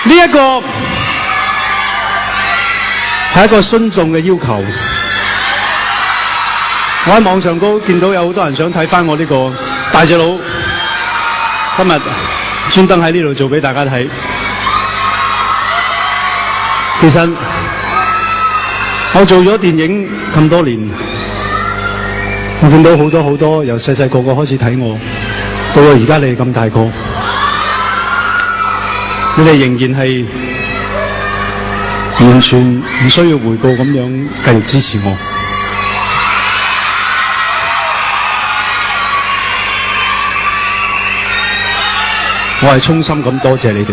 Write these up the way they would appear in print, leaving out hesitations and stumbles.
呢一個係一個尊重嘅要求。我喺網上高見到有好多人想睇翻我呢個大隻佬，今日專登喺呢度做俾大家睇。其實我做咗電影咁多年，我見到好多由細細個開始睇我，到而家你哋咁大個，你哋仍然係完全唔需要回報咁樣繼續支持我。我係衷心咁多謝你哋。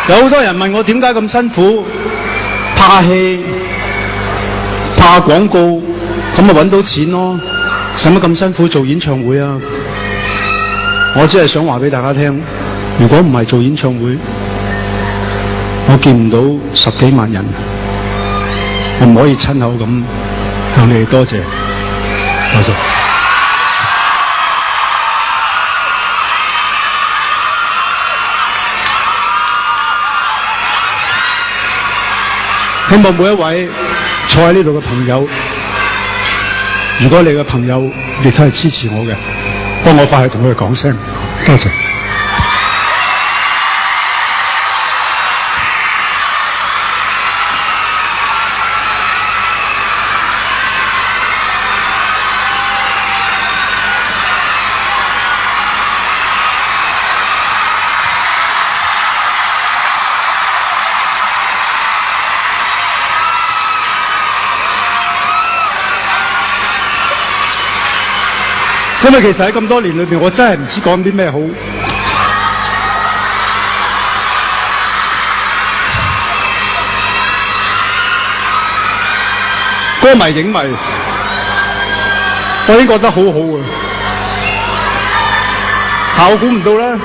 有好多人問我點解咁辛苦拍戲、拍廣告，咁咪揾到錢咯？使乜咁辛苦做演唱會啊？我只係想話俾大家聽，如果唔係做演唱會，我見唔到10幾萬人，我唔可以親口咁向你哋多謝，多謝。希望每一位坐喺呢度嘅朋友，如果你嘅朋友亦都係支持我嘅，幫我快去同佢哋講聲多謝。因為其實喺咁多年裏邊，我真係唔知講啲咩好。歌迷影迷，我已經覺得好好啊！但我估唔到咧，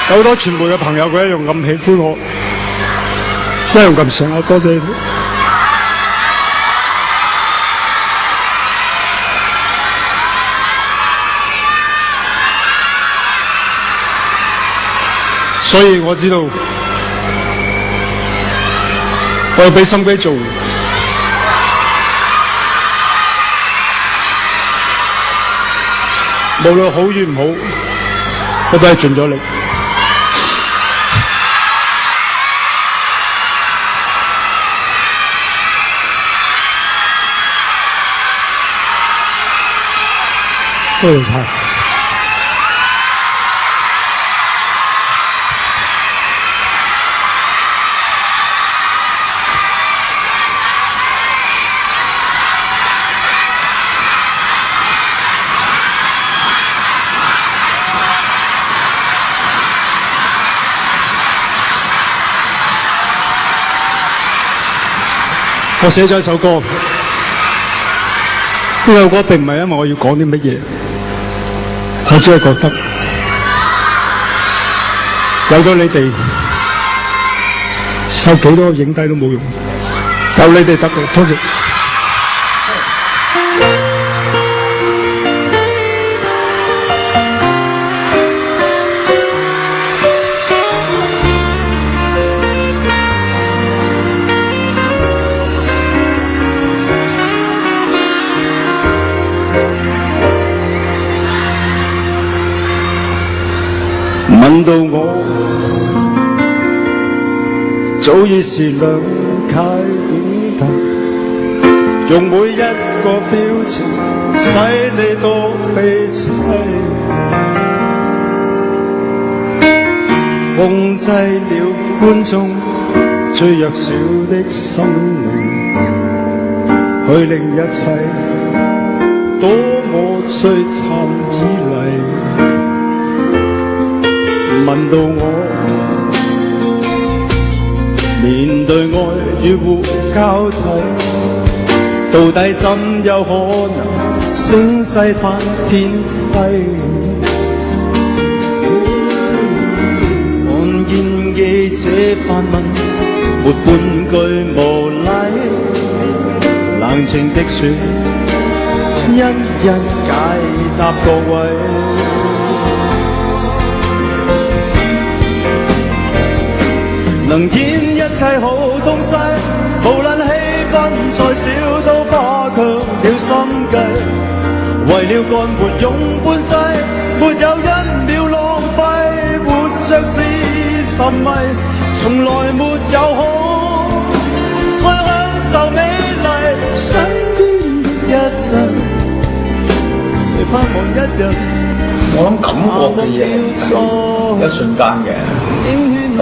有好多傳媒嘅朋友佢一樣咁喜歡我，一樣咁想我，多謝你。所以我知道我要俾心機做，無論好與唔好，我都係盡咗力。多謝晒。我寫咗一首歌，呢首歌並唔係因為我要講啲乜嘢，我只係覺得有咗你哋，有幾多影低都冇用，有你哋得嘅，多謝。問到我，早已是兩楷影帝，用每一個表情使你多悲凄，控制了觀眾最弱小的心靈，去令一切躲我璀璨以嚟。問到我面對愛與互交替，到底怎有可能聲勢翻天際？看見記者發問，沒半句無禮，冷靜的說，一一解答各位。能見一切好東西，無論氣氛再少都花卻了心計。為了幹活用半世，沒有一秒浪費，活着是沉迷，從來沒有好去享受美麗身邊的一切，你盼望一日。我諗感覺嘅嘢係一瞬間嘅，咁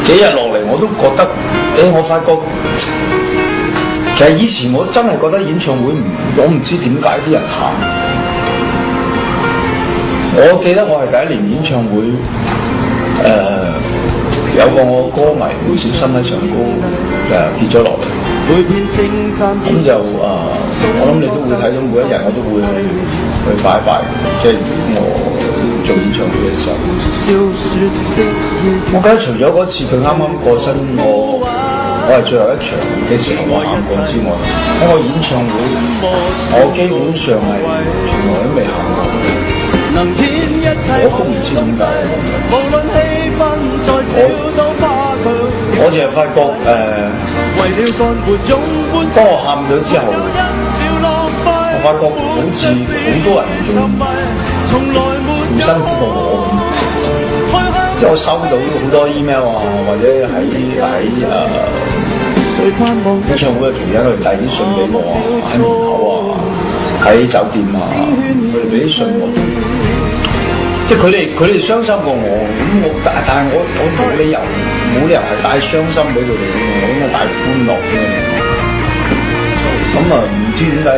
幾日落嚟我都覺得，我發覺其實以前我真係覺得演唱會我唔知點解啲人喊。我記得我係第一年演唱會，有個我歌迷唔小心喺唱歌跌咗落嚟。咁就我諗你都會睇到每一日我都會去拜拜，即係我做演唱會嘅時候。我記得除咗嗰次佢啱啱過身，我係最後一場嘅時候我喊過之外，喺我演唱會我基本上係從來都未喊過。我都唔知點解。我淨係發覺當我喊咗之後，我發覺好似好多人仲辛苦過我咁。即係我收到好多 email 啊，或者喺演唱會嘅期間，佢哋遞啲信俾我啊，喺門口啊，喺酒店啊，佢哋俾啲信我。即係佢哋傷心過我，咁但係我冇理由係帶傷心俾佢哋，我應該帶歡樂嘅。咁唔知點解